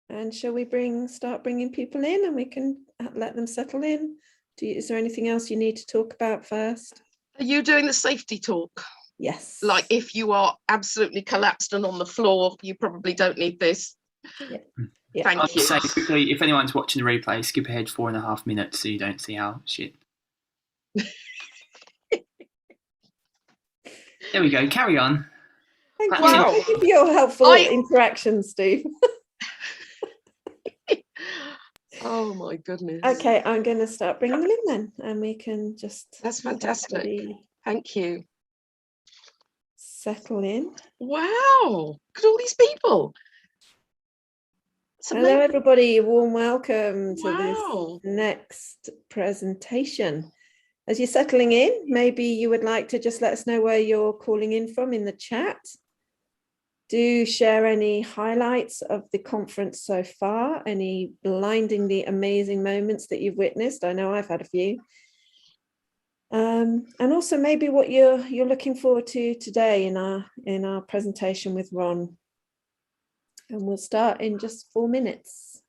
And shall we start bringing people in, and we can let them settle in? Is there anything else you need to talk about first? Are you doing the safety talk? Yes. Like if you are absolutely collapsed and on the floor, you probably don't need this. Yeah. Thank I'll you. say quickly, if anyone's watching the replay, skip ahead 4.5 minutes so you don't see our shit. There we go. Carry on. Thank you. Wow. Thank you for your helpful interaction, Steve. Oh my goodness. Okay, I'm going to start bringing them in then, and we can just. That's fantastic. Thank you. Settle in. Wow. Look at all these people. Hello, everybody. A warm welcome to Wow. this next presentation. As you're settling in, maybe you would like to just let us know where you're calling in from in the chat. Do share any highlights of the conference so far, any blindingly amazing moments that you've witnessed. I know I've had a few. And also maybe what you're looking forward to today in our presentation with Ron. And we'll start in just 4 minutes.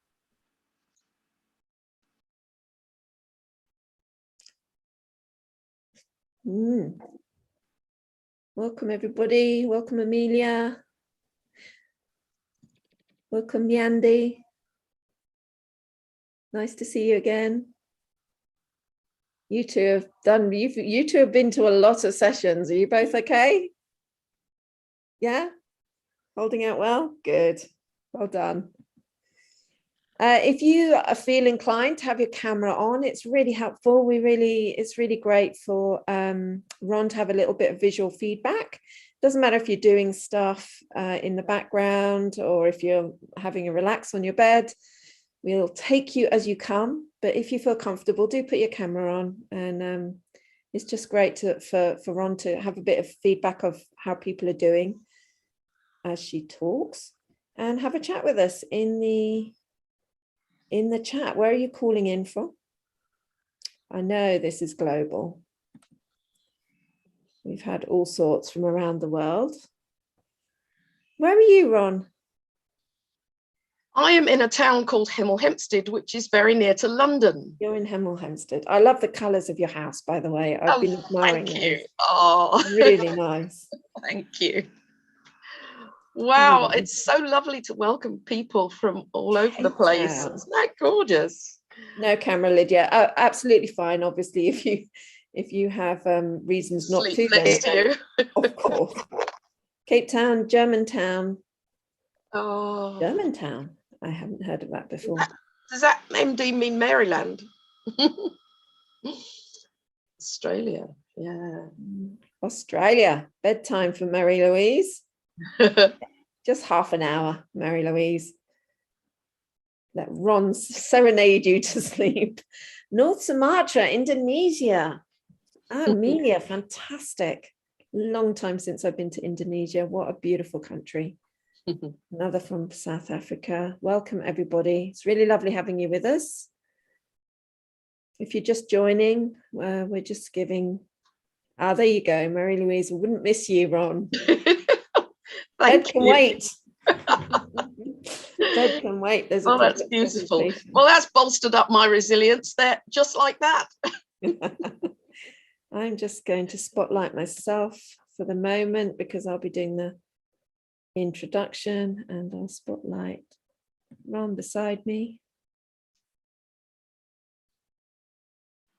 Welcome everybody. Welcome Amelia. Welcome Yandy. Nice to see you again. You two have been to a lot of sessions. Are you both okay? Yeah? Holding out well? Good. Well done. If you feel inclined to have your camera on, it's really helpful. It's really great for Ron to have a little bit of visual feedback. Doesn't matter if you're doing stuff in the background or if you're having a relax on your bed. We'll take you as you come, but if you feel comfortable, do put your camera on. And it's just great for Ron to have a bit of feedback of how people are doing as she talks, and have a chat with us in the chat. Where are you calling in from? I know this is global. We've had all sorts from around the world. Where are you, Ron? I am in a town called Hemel Hempstead, which is very near to London. You're in Hemel Hempstead. I love the colours of your house, by the way. I've been admiring Thank those. you. Oh, really nice. Thank you. Wow, it's so lovely to welcome people from all over the place. Isn't that gorgeous? No camera, Lydia. Absolutely fine. Obviously, if you have reasons not to, next to you. Of course. Cape Town, Germantown. Oh, Germantown. I haven't heard of that before. Does that MD mean Maryland? Australia. Yeah. Australia. Bedtime for Mary Louise. Just half an hour, Mary Louise. Let Ron serenade you to sleep. North Sumatra, Indonesia. Amelia, fantastic. Long time since I've been to Indonesia. What a beautiful country. Another from South Africa. Welcome, everybody. It's really lovely having you with us. If you're just joining, we're just giving... there you go, Mary Louise. We wouldn't miss you, Ron. Bed can wait. Bed can wait. There's a that's beautiful. Well, that's bolstered up my resilience there, just like that. I'm just going to spotlight myself for the moment because I'll be doing the introduction, and I'll spotlight Ron beside me.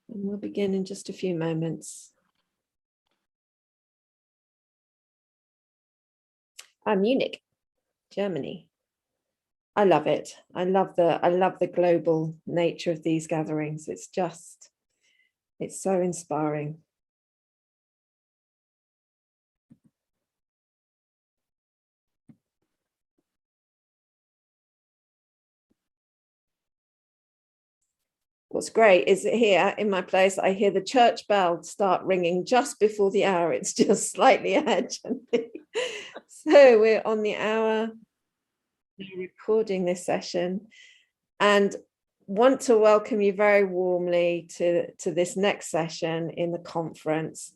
And we'll begin in just a few moments. Munich, Germany. I love it. I love the global nature of these gatherings. It's so inspiring. What's great is that here in my place, I hear the church bell start ringing just before the hour. It's just slightly ahead. So we're on the hour recording this session, and want to welcome you very warmly to this next session in the conference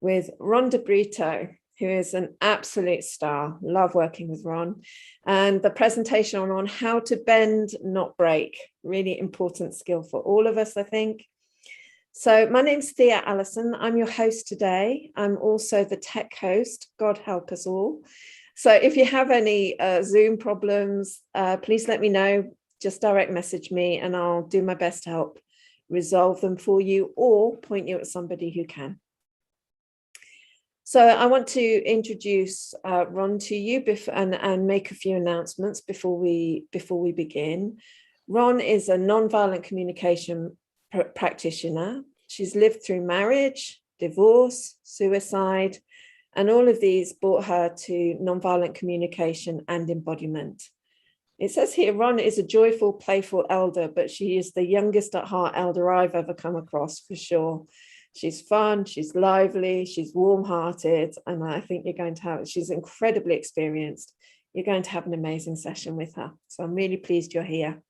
with Ron de Brito, who is an absolute star. Love working with Ron. And the presentation on how to bend, not break. Really important skill for all of us, I think. So my name's Thea Allison. I'm your host today. I'm also the tech host. God help us all. So if you have any Zoom problems, please let me know. Just direct message me and I'll do my best to help resolve them for you or point you at somebody who can. So I want to introduce Ron to you and make a few announcements before we begin. Ron is a nonviolent communication practitioner. She's lived through marriage, divorce, suicide, and all of these brought her to nonviolent communication and embodiment. It says here, Ron is a joyful, playful elder, but she is the youngest at heart elder I've ever come across, for sure. She's fun, she's lively, she's warm-hearted, and I think you're going to have, she's incredibly experienced. You're going to have an amazing session with her. So I'm really pleased you're here.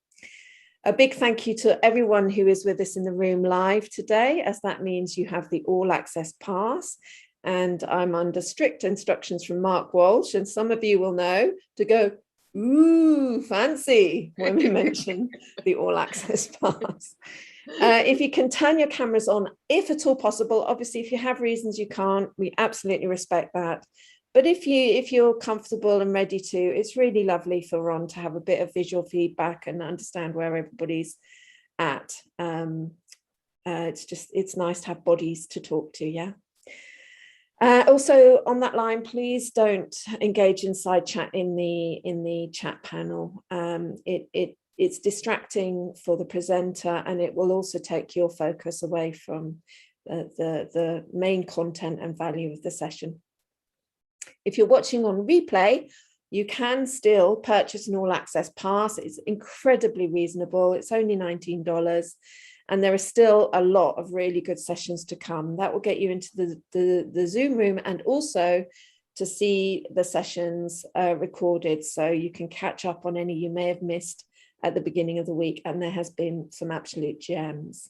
A big thank you to everyone who is with us in the room live today, as that means you have the all access pass. And I'm under strict instructions from Mark Walsh, and some of you will know to go, ooh, fancy, when we mention the all access pass. If you can turn your cameras on, if at all possible. Obviously, if you have reasons you can't, we absolutely respect that. But if you're comfortable and ready to, it's really lovely for Ron to have a bit of visual feedback and understand where everybody's at. It's nice to have bodies to talk to, yeah. Also on that line, please don't engage in side chat in the chat panel. It's distracting for the presenter, and it will also take your focus away from the main content and value of the session. If you're watching on replay, you can still purchase an all access pass. It's incredibly reasonable. It's only $19. And there are still a lot of really good sessions to come. That will get you into the Zoom room and also to see the sessions recorded, so you can catch up on any you may have missed at the beginning of the week. And there has been some absolute gems.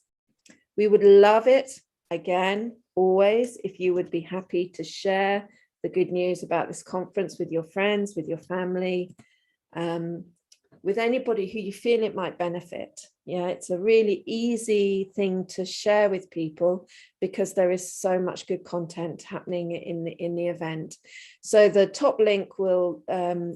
We would love it, again, always, if you would be happy to share the good news about this conference with your friends, with your family, with anybody who you feel it might benefit. Yeah, it's a really easy thing to share with people because there is so much good content happening in the event. So the top link will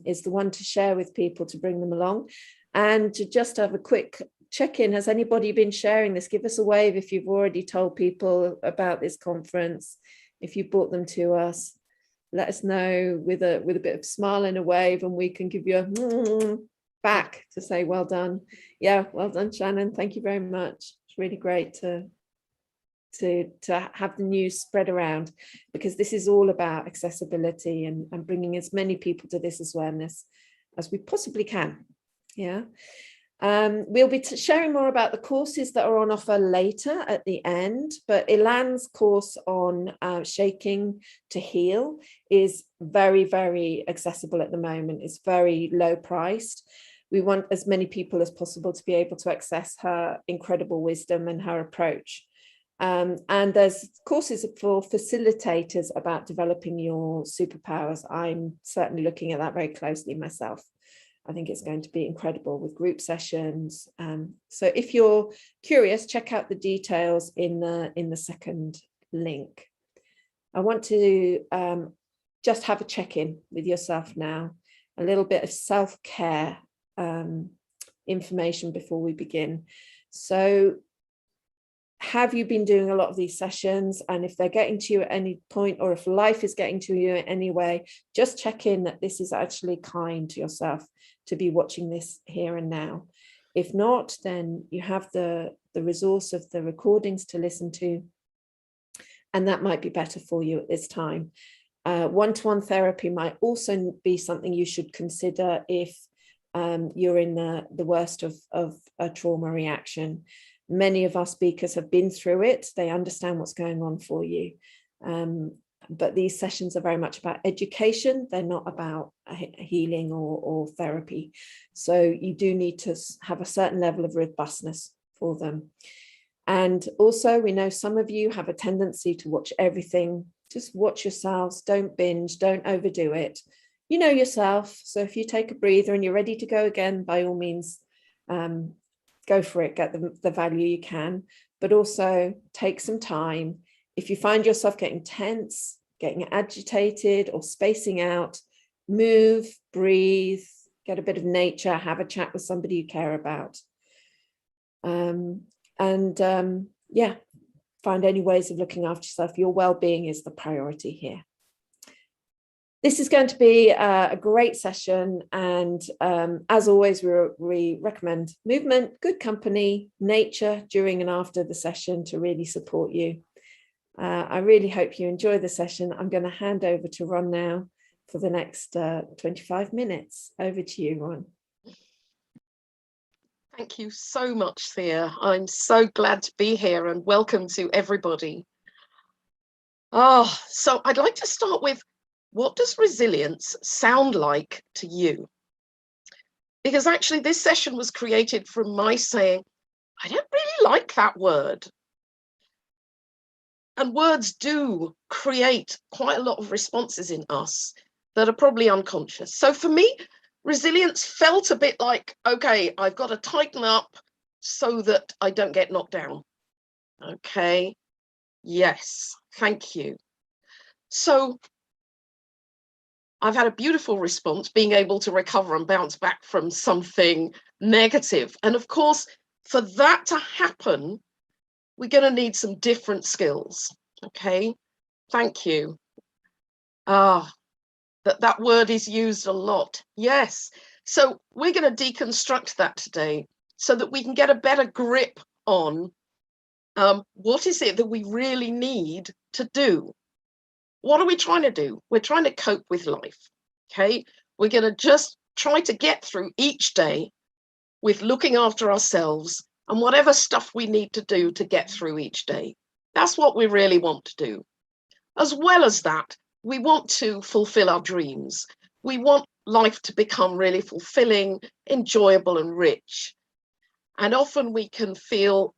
is the one to share with people to bring them along. And to just have a quick check-in, has anybody been sharing this? Give us a wave if you've already told people about this conference, if you brought them to us. Let us know with a bit of smile and a wave, and we can give you a back to say well done. Yeah, well done, Shannon. Thank you very much. It's really great to have the news spread around, because this is all about accessibility and bringing as many people to this awareness as we possibly can. Yeah. We'll be sharing more about the courses that are on offer later at the end, but Ilan's course on shaking to heal is very, very accessible at the moment. It's very low priced. We want as many people as possible to be able to access her incredible wisdom and her approach. And there's courses for facilitators about developing your superpowers. I'm certainly looking at that very closely myself. I think it's going to be incredible with group sessions. So if you're curious, check out the details in the second link. I want to just have a check-in with yourself now, a little bit of self-care information before we begin. So have you been doing a lot of these sessions? And if they're getting to you at any point, or if life is getting to you in any way, just check in that this is actually kind to yourself to be watching this here and now. If not, then you have the resource of the recordings to listen to, and that might be better for you at this time. One-to-one therapy might also be something you should consider if you're in the worst of a trauma reaction. Many of our speakers have been through it. They understand what's going on for you. But these sessions are very much about education. They're not about healing or therapy. So you do need to have a certain level of robustness for them. And also, we know some of you have a tendency to watch everything just watch yourselves. Don't binge, don't overdo it. You know yourself. So if you take a breather and you're ready to go again, by all means, go for it, get the value you can, but also take some time. If you find yourself getting tense, getting agitated or spacing out, move, breathe, get a bit of nature, have a chat with somebody you care about. Yeah, find any ways of looking after yourself. Your well-being is the priority here. This is going to be a great session, and as always, we recommend movement, good company, nature during and after the session to really support you. I really hope you enjoy the session. I'm going to hand over to Ron now for the next 25 minutes. Over to you, Ron. Thank you so much, Thea. I'm so glad to be here, and welcome to everybody. So I'd like to start with, what does resilience sound like to you? Because actually this session was created from my saying, I don't really like that word. And words do create quite a lot of responses in us that are probably unconscious. So for me, resilience felt a bit like, okay, I've got to tighten up so that I don't get knocked down. Okay, yes, thank you. So I've had a beautiful response, being able to recover and bounce back from something negative. And of course, for that to happen, we're going to need some different skills. Okay, thank you. That word is used a lot. Yes. So we're going to deconstruct that today so that we can get a better grip on what is it that we really need to do. What are we trying to do? We're trying to cope with life. Okay, we're going to just try to get through each day with looking after ourselves and whatever stuff we need to do to get through each day. That's what we really want to do. As well as that, we want to fulfill our dreams. We want life to become really fulfilling, enjoyable, and rich. And often we can feel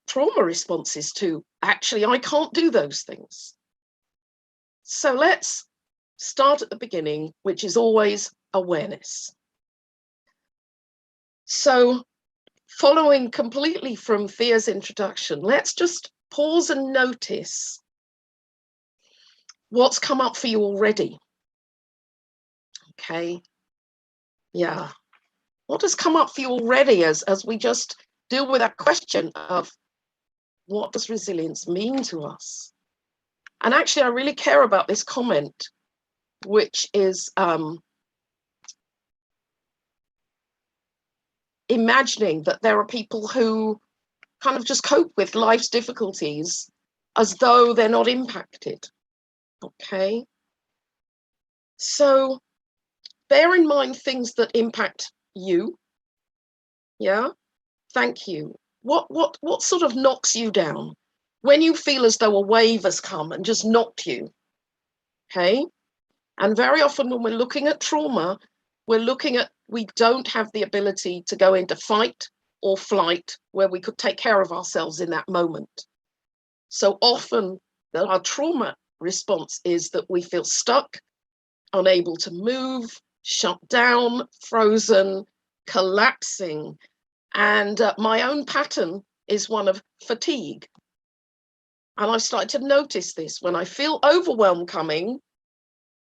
trauma responses to, actually, I can't do those things. So let's start at the beginning, which is always awareness. So following completely from Thea's introduction, let's just pause and notice what's come up for you already. Okay. Yeah. What has come up for you already as we just deal with that question of what does resilience mean to us? And actually, I really care about this comment, which is imagining that there are people who kind of just cope with life's difficulties as though they're not impacted. Okay. So bear in mind things that impact you. Yeah. Thank you. What sort of knocks you down when you feel as though a wave has come and just knocked you? Okay. And very often when we're looking at trauma, we're looking at, we don't have the ability to go into fight or flight where we could take care of ourselves in that moment. So often that our trauma response is that we feel stuck, unable to move, shut down, frozen, collapsing. And my own pattern is one of fatigue. And I've started to notice this when I feel overwhelm coming,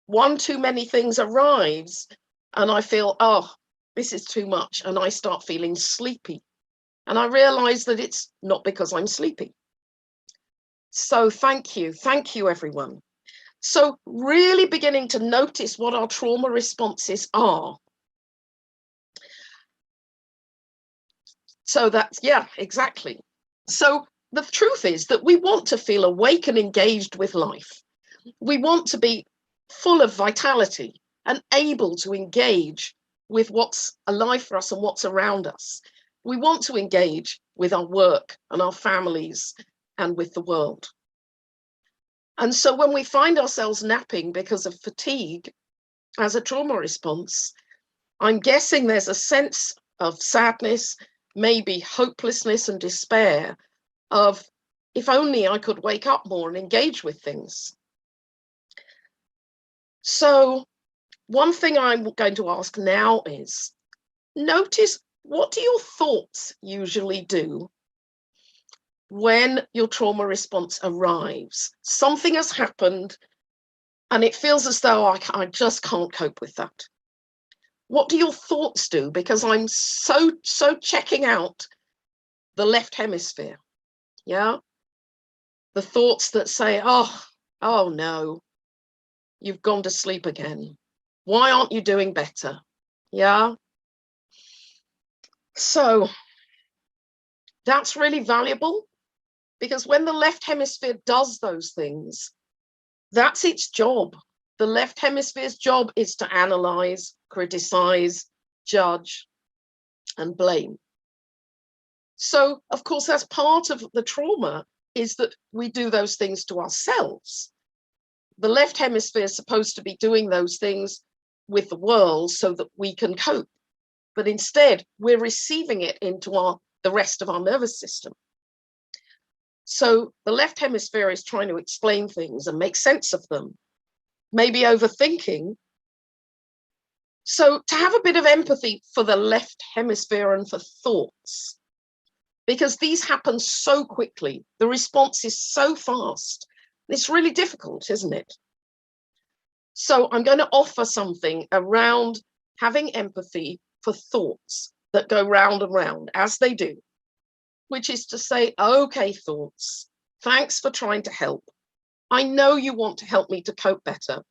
one too many things arrives and I feel, oh, this is too much. And I start feeling sleepy. And I realize that it's not because I'm sleepy. So thank you, everyone. So really beginning to notice what our trauma responses are. So that's, yeah, exactly. So the truth is that we want to feel awake and engaged with life. We want to be full of vitality and able to engage with what's alive for us and what's around us. We want to engage with our work and our families and with the world. And so when we find ourselves napping because of fatigue as a trauma response, I'm guessing there's a sense of sadness, maybe hopelessness and despair of, if only I could wake up more and engage with things. So one thing I'm going to ask now is, notice, what do your thoughts usually do when your trauma response arrives? Something has happened and it feels as though I just can't cope with that. What do your thoughts do? Because I'm so checking out the left hemisphere. Yeah. The thoughts that say, oh no, you've gone to sleep again. Why aren't you doing better? Yeah. So that's really valuable, because when the left hemisphere does those things, that's its job. The left hemisphere's job is to analyze, criticize, judge, and blame. So, of course, that's part of the trauma, is that we do those things to ourselves. The left hemisphere is supposed to be doing those things with the world so that we can cope. But instead, we're receiving it into the rest of our nervous system. So the left hemisphere is trying to explain things and make sense of them, maybe overthinking. So to have a bit of empathy for the left hemisphere and for thoughts, because these happen so quickly, the response is so fast. It's really difficult, isn't it? So I'm going to offer something around having empathy for thoughts that go round and round, as they do, which is to say, okay, thoughts, thanks for trying to help. I know you want to help me to cope better,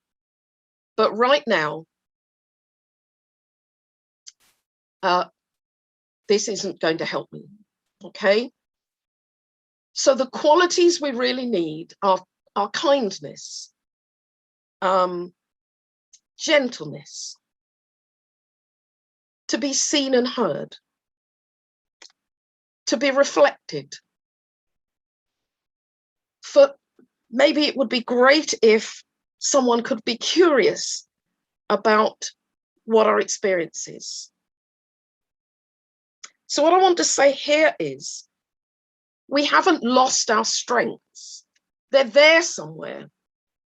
but right now, this isn't going to help me, okay? So the qualities we really need are kindness, gentleness, to be seen and heard, to be reflected. For maybe it would be great if someone could be curious about what our experience is. So what I want to say here is, we haven't lost our strengths. They're there somewhere.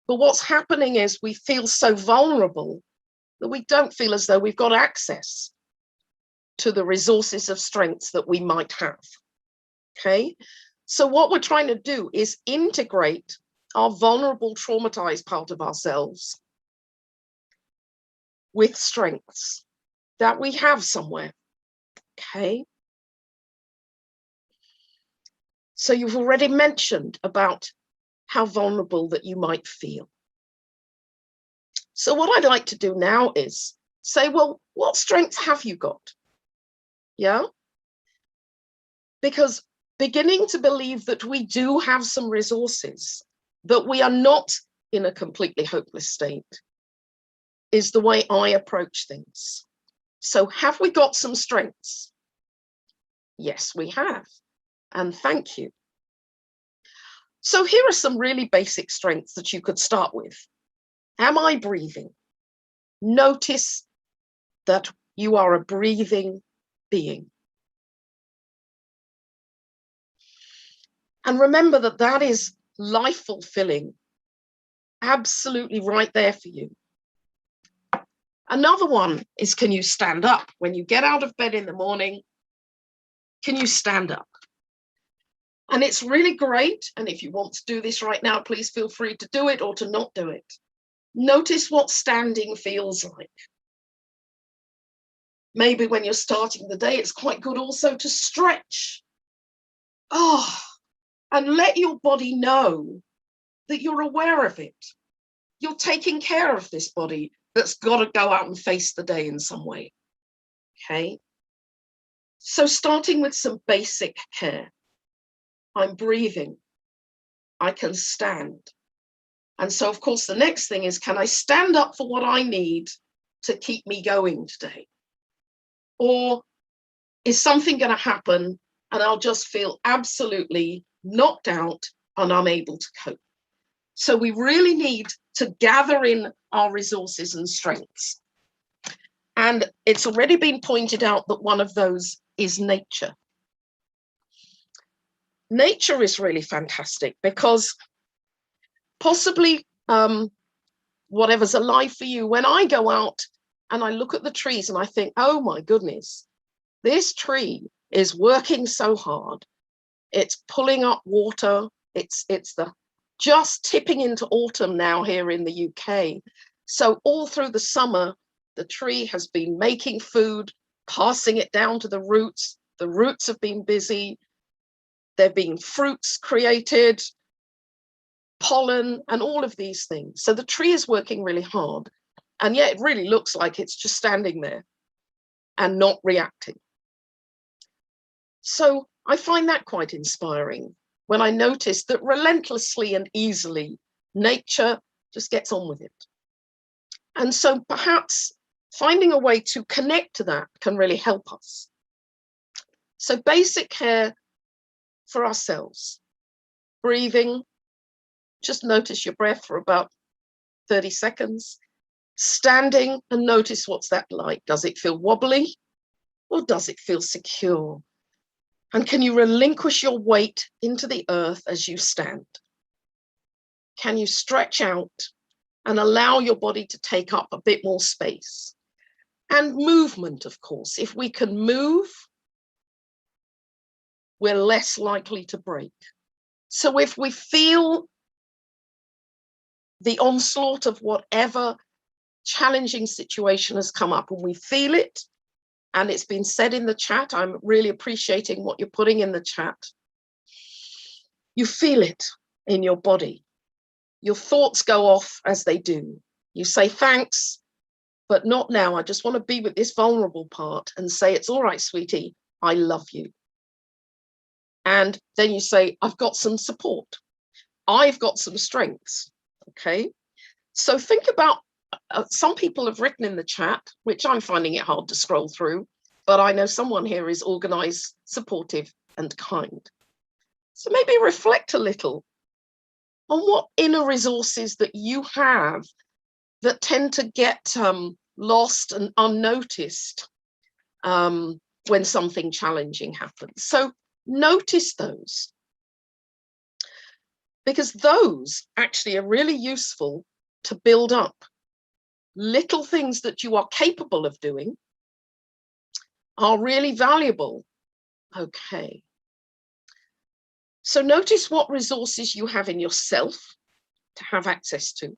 But what's happening is we feel so vulnerable that we don't feel as though we've got access to the resources of strengths that we might have. Okay? So what we're trying to do is integrate our vulnerable, traumatized part of ourselves with strengths that we have somewhere. Okay? So you've already mentioned about how vulnerable that you might feel. So what I'd like to do now is say, well, what strengths have you got? Yeah? Because beginning to believe that we do have some resources, that we are not in a completely hopeless state, is the way I approach things. So have we got some strengths? Yes, we have. And thank you. So here are some really basic strengths that you could start with. Am I breathing? Notice that you are a breathing being. And remember that that is life fulfilling, absolutely right there for you. Another one is, can you stand up? When you get out of bed in the morning, can you stand up? And it's really great. And if you want to do this right now, please feel free to do it or to not do it. Notice what standing feels like. Maybe when you're starting the day, it's quite good also to stretch. And let your body know that you're aware of it. You're taking care of this body that's got to go out and face the day in some way. Okay? So starting with some basic care. I'm breathing. I can stand. And so, of course, the next thing is, can I stand up for what I need to keep me going today? Or is something going to happen and I'll just feel absolutely knocked out and unable to cope? So we really need to gather in our resources and strengths. And it's already been pointed out that one of those is nature. nature is really fantastic because possibly whatever's alive for you, when I go out and I look at the trees and I think, oh my goodness, this tree is working so hard. It's pulling up water. It's the just tipping into autumn now here in the UK. So all through the summer, the tree has been making food, passing it down to the roots. The roots have been busy. There have been fruits created, pollen, and all of these things. So the tree is working really hard. And yet it really looks like it's just standing there and not reacting. So I find that quite inspiring when I notice that relentlessly and easily, nature just gets on with it. And so perhaps finding a way to connect to that can really help us. So basic care for ourselves, breathing, just notice your breath for about 30 seconds, standing and notice what's that like. Does it feel wobbly or does it feel secure? And can you relinquish your weight into the earth as you stand? Can you stretch out and allow your body to take up a bit more space? And movement, of course. If we can move, we're less likely to break. So if we feel the onslaught of whatever challenging situation has come up and we feel it, and it's been said in the chat, I'm really appreciating what you're putting in the chat. You feel it in your body. Your thoughts go off as they do. You say, thanks, but not now. I just want to be with this vulnerable part and say, it's all right, sweetie, I love you. And then you say, I've got some support. I've got some strengths, okay? So think about, some people have written in the chat, which I'm finding it hard to scroll through, but I know someone here is organized, supportive, and kind. So maybe reflect a little on what inner resources that you have that tend to get lost and unnoticed when something challenging happens. So notice those, because those actually are really useful to build up little things that you are capable of doing are really valuable. Okay. So notice what resources you have in yourself to have access to.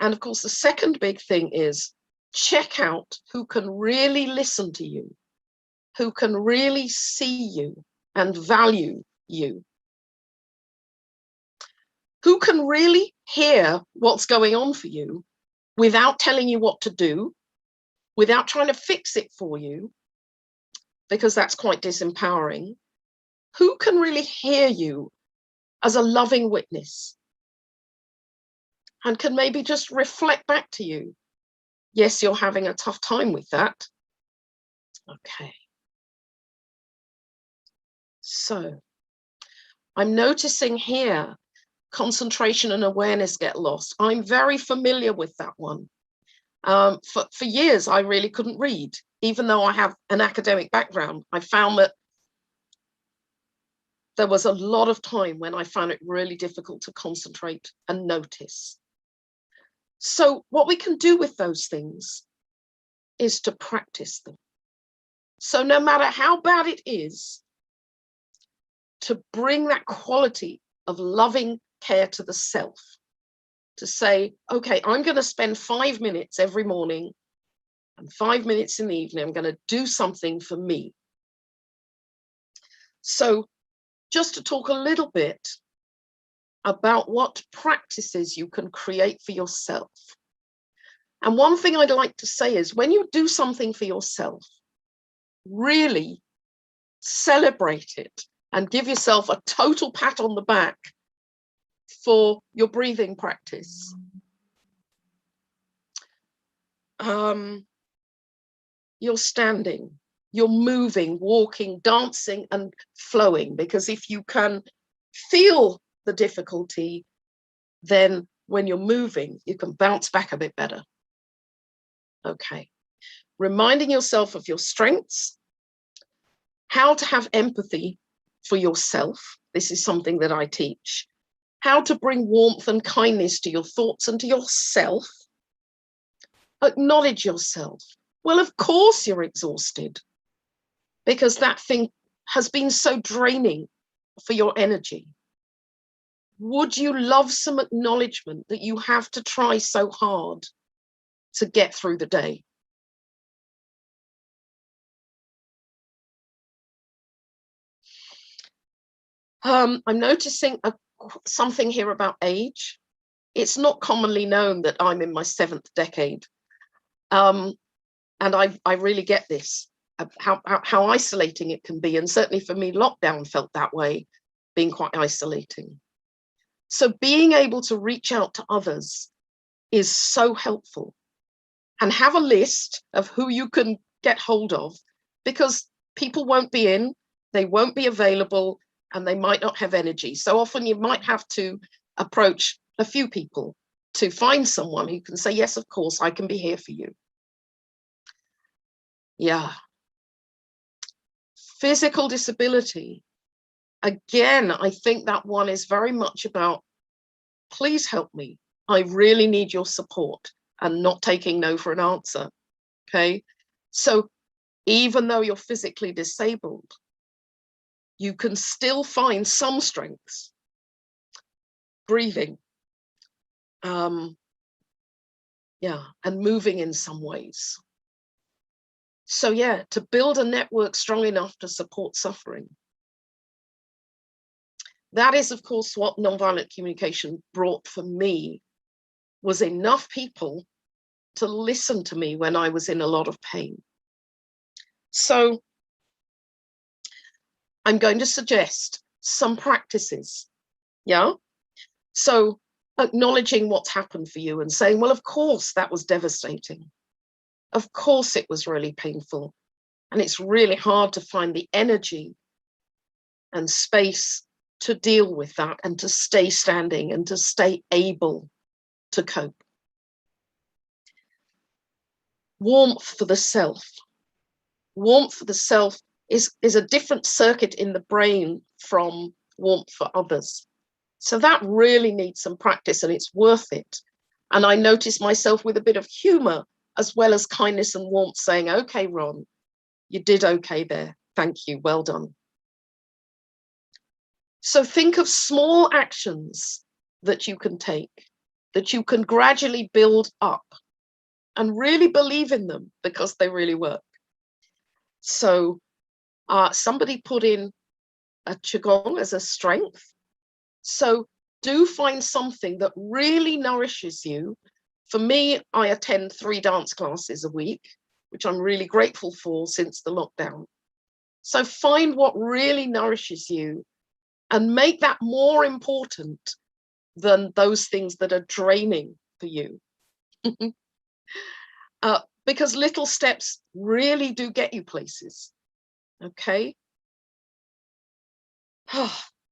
And of course, the second big thing is check out who can really listen to you, who can really see you and value you, who can really hear what's going on for you without telling you what to do, without trying to fix it for you, because that's quite disempowering. Who can really hear you as a loving witness and can maybe just reflect back to you, yes, you're having a tough time with that. Okay. So I'm noticing here concentration and awareness get lost. I'm very familiar with that one. For years, I really couldn't read, even though I have an academic background. I found that there was a lot of time when I found it really difficult to concentrate and notice. So what we can do with those things is to practice them. So no matter how bad it is, to bring that quality of loving care to the self, to say, okay, I'm going to spend 5 minutes every morning and 5 minutes in the evening. I'm going to do something for me. So just to talk a little bit about what practices you can create for yourself. And one thing I'd like to say is when you do something for yourself, really celebrate it and give yourself a total pat on the back for your breathing practice. You're standing, you're moving, walking, dancing, and flowing, because if you can feel the difficulty, then when you're moving, you can bounce back a bit better. Okay. Reminding yourself of your strengths, how to have empathy for yourself. This is something that I teach. How to bring warmth and kindness to your thoughts and to yourself. Acknowledge yourself. Well, of course you're exhausted, because that thing has been so draining for your energy. Would you love some acknowledgement that you have to try so hard to get through the day? I'm noticing something here about age. It's not commonly known that I'm in my 7th decade. And I really get this, how isolating it can be. And certainly for me, lockdown felt that way, being quite isolating. So being able to reach out to others is so helpful. And have a list of who you can get hold of, because people won't be in, they won't be available, and they might not have energy. So often you might have to approach a few people to find someone who can say, yes, of course, I can be here for you. Yeah. Physical disability. Again, I think that one is very much about, please help me. I really need your support, and not taking no for an answer. Okay. So even though you're physically disabled, you can still find some strengths. Breathing. Yeah, and moving in some ways. So yeah, to build a network strong enough to support suffering. That is, of course, what nonviolent communication brought for me, was enough people to listen to me when I was in a lot of pain. So I'm going to suggest some practices. Yeah. So acknowledging what's happened for you and saying, well, of course, that was devastating. Of course, it was really painful. And it's really hard to find the energy and space to deal with that, and to stay standing, and to stay able to cope. Warmth for the self. Warmth for the self is a different circuit in the brain from warmth for others. So that really needs some practice, and it's worth it. And I notice myself with a bit of humor as well as kindness and warmth saying, okay, Ron, you did okay there. Thank you. Well done. So think of small actions that you can take, that you can gradually build up, and really believe in them, because they really work. So somebody put in a qigong as a strength. So do find something that really nourishes you. For me, I attend 3 dance classes a week, which I'm really grateful for since the lockdown. So find what really nourishes you, and make that more important than those things that are draining for you. Because little steps really do get you places. Okay.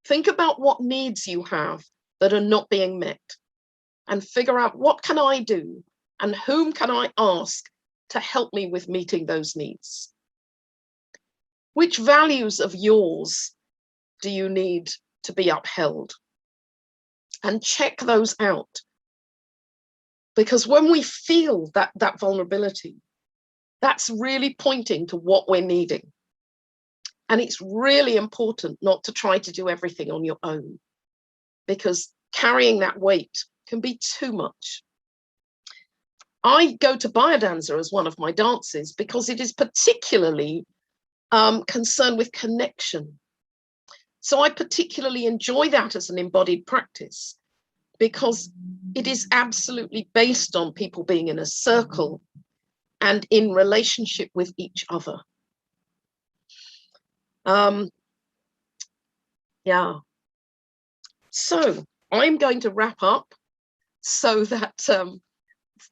Think about what needs you have that are not being met, and figure out, what can I do, and whom can I ask to help me with meeting those needs? Which values of yours do you need to be upheld? And check those out. Because when we feel that vulnerability, that's really pointing to what we're needing. And it's really important not to try to do everything on your own, because carrying that weight can be too much. I go to biodanza as one of my dances because it is particularly concerned with connection. So I particularly enjoy that as an embodied practice, because it is absolutely based on people being in a circle and in relationship with each other. Yeah. So I'm going to wrap up so that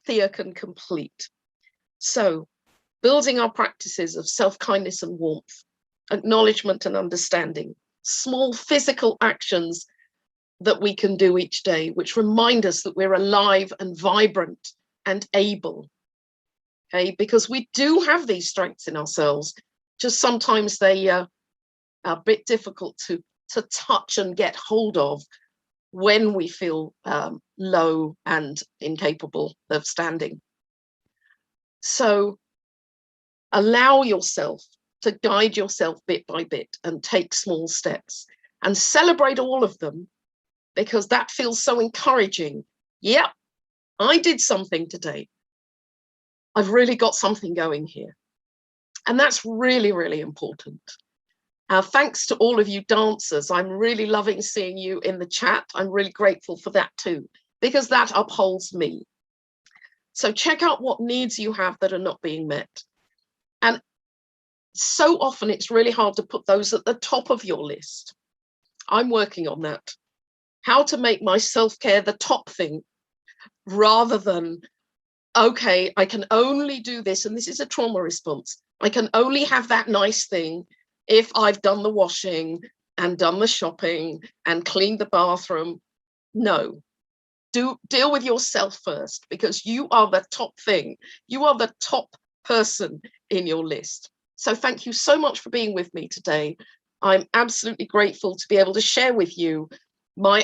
Thea can complete. So building our practices of self-kindness and warmth, acknowledgement and understanding, small physical actions that we can do each day, which remind us that we're alive and vibrant and able. Okay, because we do have these strengths in ourselves, just sometimes they a bit difficult to touch and get hold of when we feel low and incapable of standing. So allow yourself to guide yourself bit by bit and take small steps and celebrate all of them, because that feels so encouraging. Yep, I did something today. I've really got something going here. And that's really, really important. Thanks to all of you dancers. I'm really loving seeing you in the chat. I'm really grateful for that too, because that upholds me. So check out what needs you have that are not being met. And so often it's really hard to put those at the top of your list. I'm working on that. How to make my self-care the top thing, rather than, okay, I can only do this, and this is a trauma response. I can only have that nice thing if I've done the washing and done the shopping and cleaned the bathroom. No, deal with yourself first, because you are the top thing. You are the top person in your list. So thank you so much for being with me today. I'm absolutely grateful to be able to share with you my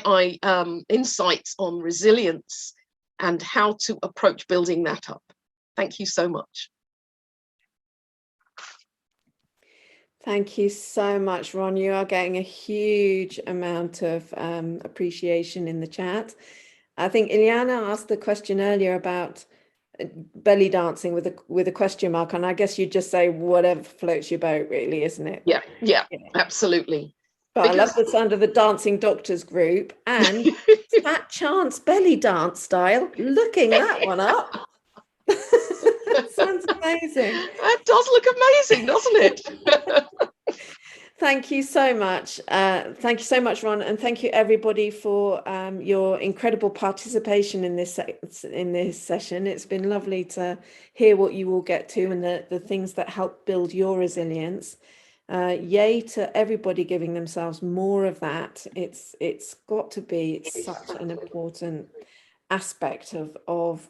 insights on resilience and how to approach building that up. Thank you so much. Thank you so much, Ron. You are getting a huge amount of appreciation in the chat. I think Ileana asked the question earlier about belly dancing with a question mark, and I guess you just say whatever floats your boat, really, isn't it? Yeah, absolutely. But I love the sound of the Dancing Doctors group and Fat Chance belly dance style. Looking that one up. Sounds amazing. That does look amazing, doesn't it? Thank you so much. Thank you so much, Ron, and thank you everybody for your incredible participation in this session. It's been lovely to hear what you all get to and the things that help build your resilience. Yay to everybody giving themselves more of that. It's got to be. It's such an important aspect of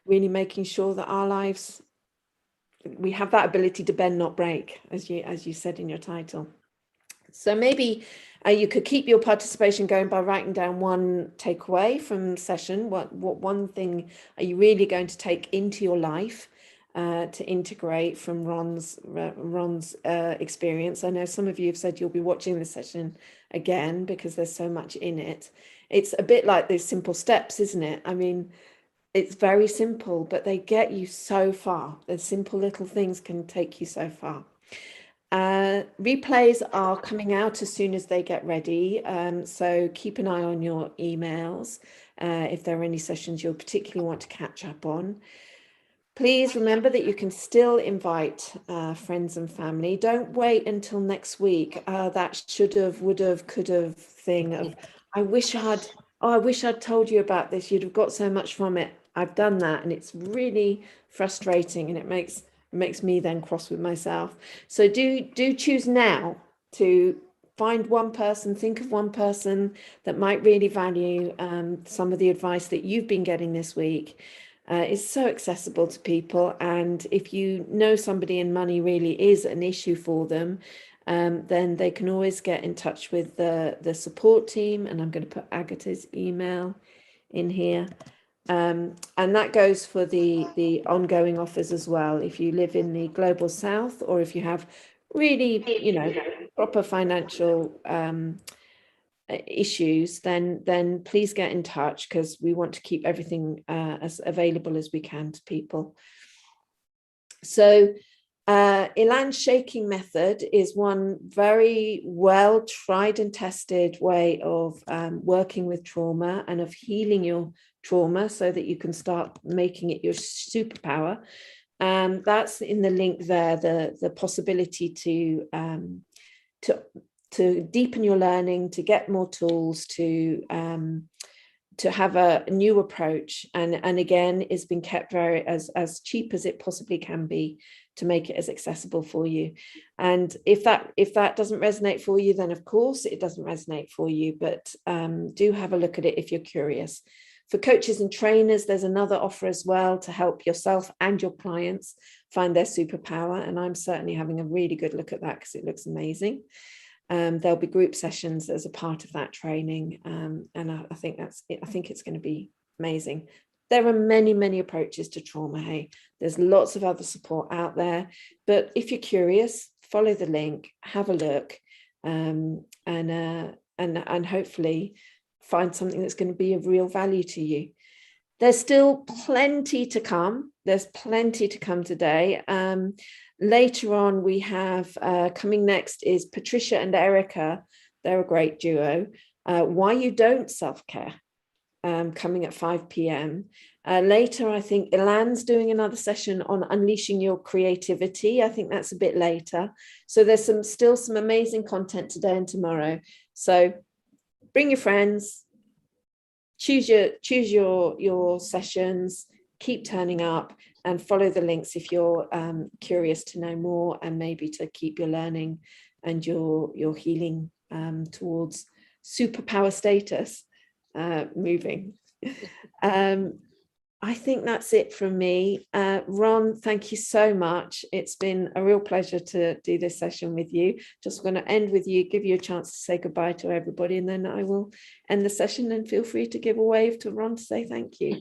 really making sure that our lives, we have that ability to bend, not break, as you said in your title. So maybe you could keep your participation going by writing down one takeaway from the session. What one thing are you really going to take into your life to integrate from Ron's experience? I know some of you have said you'll be watching the session again because there's so much in it. It's a bit like these simple steps, isn't it? I mean, it's very simple, but they get you so far. The simple little things can take you so far. Replays are coming out as soon as they get ready. So keep an eye on your emails if there are any sessions you'll particularly want to catch up on. Please remember that you can still invite friends and family. Don't wait until next week. That should have, would have, could have thing of, I wish I'd told you about this. You'd have got so much from it. I've done that, and it's really frustrating, and it makes me then cross with myself. So do choose now to find one person, think of one person that might really value some of the advice that you've been getting this week. It's so accessible to people, and if you know somebody and money really is an issue for them, then they can always get in touch with the support team, and I'm going to put Agatha's email in here. And that goes for the ongoing offers as well. If you live in the global south, or if you have really, proper financial issues, then please get in touch, because we want to keep everything as available as we can to people. So Ilan's shaking method is one very well tried and tested way of working with trauma and of healing your trauma so that you can start making it your superpower. That's in the link there, the possibility to deepen your learning, to get more tools, to have a new approach, and again, it's been kept very as cheap as it possibly can be to make it as accessible for you. And if that doesn't resonate for you, then of course it doesn't resonate for you, but do have a look at it if you're curious. For coaches and trainers, there's another offer as well to help yourself and your clients find their superpower. And I'm certainly having a really good look at that because it looks amazing. There'll be group sessions as a part of that training. And I think I think it's going to be amazing. There are many, many approaches to trauma. Hey, there's lots of other support out there. But if you're curious, follow the link, have a look, and hopefully find something that's going to be of real value to you. There's still plenty to come. There's plenty to come today. Later on, we have coming next is Patricia and Erica. They're a great duo. Why you don't self-care, coming at 5 p.m. Later, I think Ilan's doing another session on unleashing your creativity. I think that's a bit later. So there's still some amazing content today and tomorrow. So bring your friends, choose your sessions, keep turning up, and follow the links if you're curious to know more, and maybe to keep your learning and your healing towards superpower status moving. I think that's it from me. Ron, thank you so much. It's been a real pleasure to do this session with you. Just going to end with you, give you a chance to say goodbye to everybody, and then I will end the session, and feel free to give a wave to Ron to say thank you.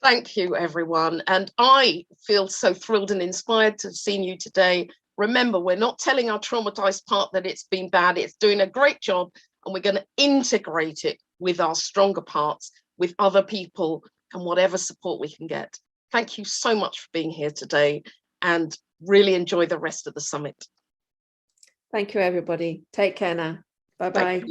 Thank you, everyone. And I feel so thrilled and inspired to have seen you today. Remember, we're not telling our traumatized part that it's been bad. It's doing a great job, and we're going to integrate it with our stronger parts, with other people, and whatever support we can get. Thank you so much for being here today, and really enjoy the rest of the summit. Thank you, everybody. Take care now. Bye-bye.